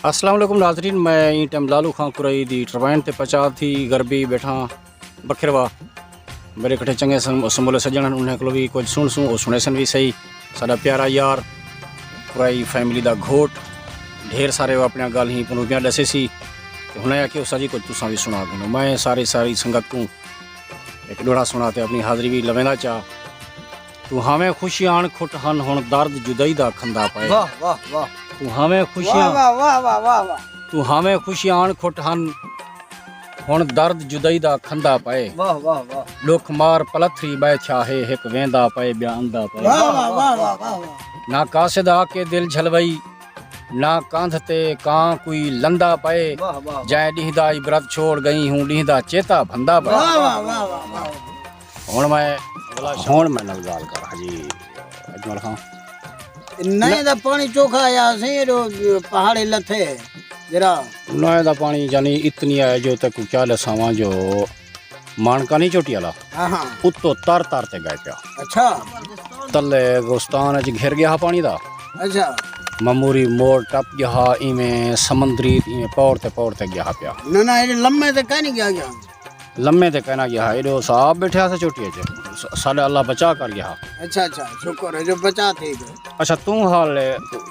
अस्सलाम वालेकुम नाज़रीन, मैं टाइम लालू खां कुरई दी टरबाइन ते पचा थी गरबी बैठा बखरवा मेरे कट्ठे चंगे समूले सज्जन उन्हें को भी कुछ सुन और सुने सन भी सही। साडा प्यारा यार कुरई फैमिली दा घोट ढेर सारे अपने गल ही पनूबियाँ दसे सी उन्हें आखिया उस जी कुछ तुसा भी सुना दूँ। मैं सारी संगत को एक डोड़ा सुना ते अपनी हाज़री भी लवेंदा चा। तू हमें खुशी आन खुट हन हुण दर्द जुदाई दा खंदा पाए। वाह वाह वाह। तू हमें खुशियां वाह वाह वाह वाह वाह। तू हमें खुशियां आन खुट हन हुण दर्द जुदाई दा खंदा पाए। वाह वाह वाह। दुख मार पलथरी बै छाहे हिक वेंदा पाए ब्यांदा पाए। वाह वाह वाह वाह वाह। ना कासिद आके दिल झलवई ना कांध ते कां कोई लंदा पाए। वाह वाह। जै ॾींहदा इबरत छोड़ गई हूं ॾींहदा चेता भंदा पाए। वाह वाह वाह वाह वाह। हुण मैं नल गाल कर हाजी अजमल खां नहीं दा पानी चोखा आया से रो पहाड़ी लथे जरा नए दा पानी यानी इतनी है जो तक क्या लसावा जो मानका नहीं चोटी वाला हां उत्तो तर तर ते गए पिया। अच्छा तले गोस्तान च घिर गया पानी दा। अच्छा ममूरी मोड़ टप गया इवें समंदरी इवें पौड़ते गया पिया। ना ना ये लम्बे ते कहीं नहीं गया लम्बे ते कहना गया एडो साहब बैठा सा चोटी च साडे अल्लाह बचा कर गया। अच्छा अच्छा शुक्र है जो बचा थे। अच्छा तू हाल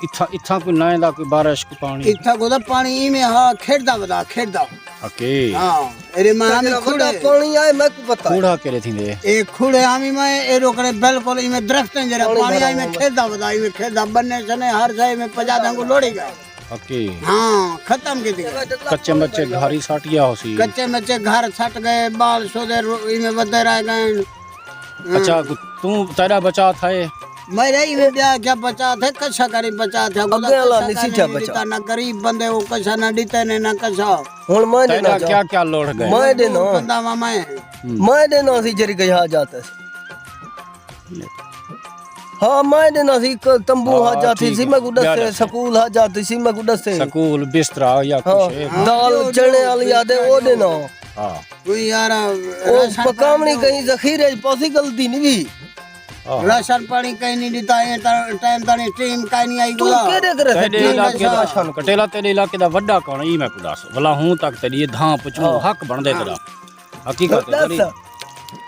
इथा इथा कोई नए दा कोई बारिश को पानी इथा को पानी में हां खेड़दा बदा खेड़दा ओके हां अरे मां में खुड़ा पानी आए मैं को पता कूड़ा केरे थिंदे ए खुड़े आमी में ए रोकड़े बिल्कुल इमे दरख्त जरा पानी आई में खेड़दा बदा इमे खेड़दा बनने सने हर जगह में पजादा को लोड़ी गए। ओके हाँ खत्म के दिया। कच्चे बच्चे घर ही सट गया होसी। कच्चे बच्चे घर सट गए बाल सोदे इमे बदे रह गए। अच्छा तू तेरा बचा था ये मेरे ही में ब्याह क्या बचा थे कच्छा करी बचा थे अगला निसीचा बचा ना गरीब बंदे वो कच्छा ना डीते ने ना कच्छा हुन मैं तेरा क्या क्या लोड़ गए मैं देना बंदा मामा मैं देना सी जरी गया जाता हाँ मैं देना सी तंबू हा जाती सी मैं गुडस से स्कूल हा जाती सी मैं गुडस से स्कूल बिस्तरा या कुछ दाल चने वाली यादें वो देना। हां कोई यार ओ पकावनी कहीं जखीरे पॉसी गलती नहीं भी राशन पानी कहीं नहीं देता है टाइम ताने टीम कहीं नहीं आई तू गुला केरे करे तेरे इलाके दा शान कटेला तेरे इलाके दा वड्डा कौन ई मैं कुदास भला हूं तक तेरी धां पुछू हक बन दे तेरा हकीकत है तेरी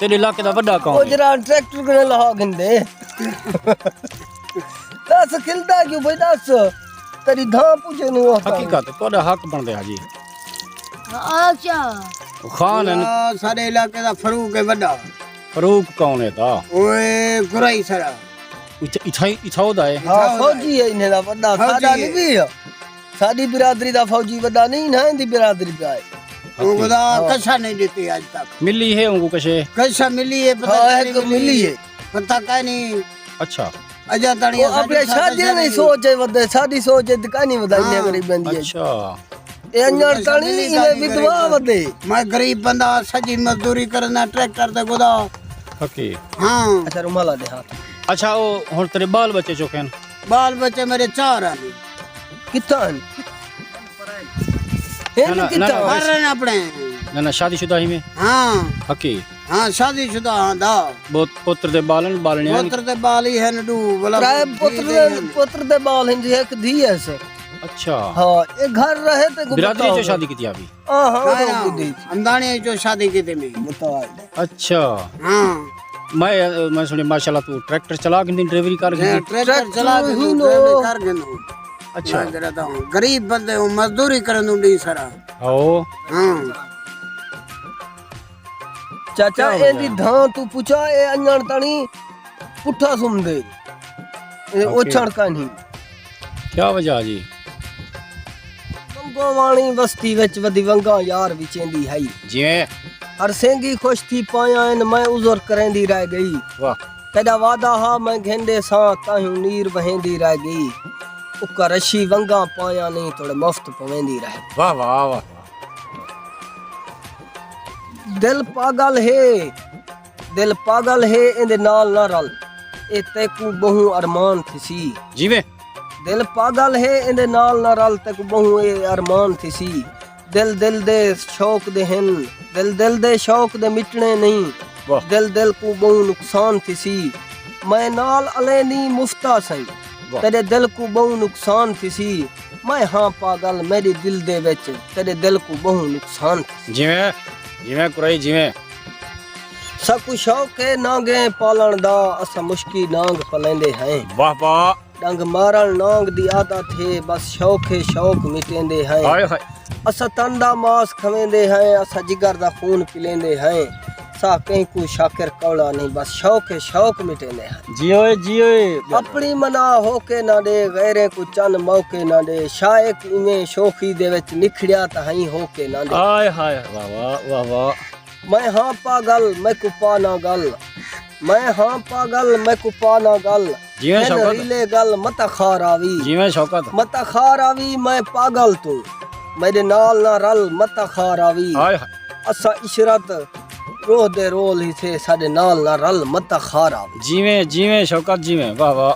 तेरे इलाके दा वड्डा ओ कौन जरा ट्रैक्टर कने लहा गंदे दस खिलदा क्यों भाई दस तेरी धां पूछे नु हकीकत तोड़ा हक बन दे हाजी। अच्छा खान सारे इलाके दा फरूक है बड़ा। फरूक कौन है ता ओए गुराई सरा इथाओ दा है। हां फौजी है इने दा बड़ा साडा नहीं भी साडी बिरादरी दा फौजी बड़ा नहीं ना इंदी बिरादरी का है वो बड़ा कच्छा नहीं देती आज तक मिली है उनको कशे कच्छा मिली है पता हां नहीं एक मिली है पता का नहीं। अच्छा अजा वो तड़िया अपने शादी नहीं सोच है वदे शादी सोच है का नहीं वदा इने गरीब बंदी है अच्छा ए अंजर तणी इने विधवा वदे मैं गरीब बंदा सजी मजदूरी करना ट्रैक्टर ते गोदा ओके हां। अच्छा रुमाला दे हाथ अच्छा वो हुन तेरे बाल बच्चे चोके बाल बच्चे मेरे 4 हैं कितन ना, ना, कितन हर रहे अपने ना ना शादीशुदा ही में हां ओके हां शादीशुदा हां दा बहुत पुत्र दे बालन बालने पुत्र ते बाल ही है नडू बोला प्राय पुत्र दे बाल हैं एक धी है सो। अच्छा हां ये घर रहे ते बिरादरी जो शादी की थी अभी हां हां बुद्धि अंदाने जो शादी की थी मैं बताओ अच्छा हां मैं सुनी माशाल्लाह तू ट्रैक्टर चला के ड्राइवरी कर गई ट्रैक्टर चला के ही ड्राइवरी कर गनो। अच्छा मैं जरा हूं गरीब बंदे हूं मजदूरी करन दी सरा ओ हां। चाचा एंदी धां तू पूछा ए अंजण तणी पुठा सुमदे ए ओछण का नहीं क्या वजह जी वंगोवाणी बस्ती विच वदी वंगा यार विचेंदी है जिवें हर सेंगी खुश थी पाया इन मैं उजर करेंदी रह गई वाह कदा वादा हा मैं घेंदे सा ताहू नीर वहेंदी रह गई उका रशी वंगा पाया नहीं थोड़े मुफ्त पवेंदी रह वाह वाह वाह दिल पागल है इंदे नाल ना रल ए तेकू बहु अरमान थी जिवें दिल पागल है इंदे नाल ना रल तेकू बहु ए अरमान थी दिल दे शौक दे हन दिल दे शौक दे मिटने नहीं वाह दिल को बहु नुकसान थी मैं नाल अलेनी मुफ्ता सही वाह। तेरे दिल को बहु नुकसान थी मैं हाँ पागल मेरे दिल दे विच तेरे दिल को बहु नुकसान थी जिवें जिवें कुराई जिवें सकु शौक है नांगे पालन दा असा मुश्की नांग पलेंदे हैं वाह वाह डंग मारण नांग दी आदत है बस शौक है शौक मिटेंदे हैं हाय हाय असा तंदा मांस खवेंदे हैं असा जिगर दा खून पिलेंदे हैं सा कहीं को शाकिर कौड़ा नहीं बस शौक है शौक मिटेंदे हैं जियो जियो अपनी मना होके ना दे गैरे को चंद मौके ना दे शायक इवें शोखी दे विच निखड़िया तहीं होके ना दे हाय हाय वाह वाह वाह वाह मैं हाँ पागल मैं कुपा ना गल मैं हाँ पागल मैं कुपा ना गल जिवें हैन शौकत रीले गल मत खारावी जिवें शौकत मत खारावी मैं पागल तू मेरे नाल ना रल मत खारावी हाय हाय असा इशरत रोह दे रोल ही थे साडे नाल ना रल मत खारावी जिवें जिवें शौकत जिवें वाह वाह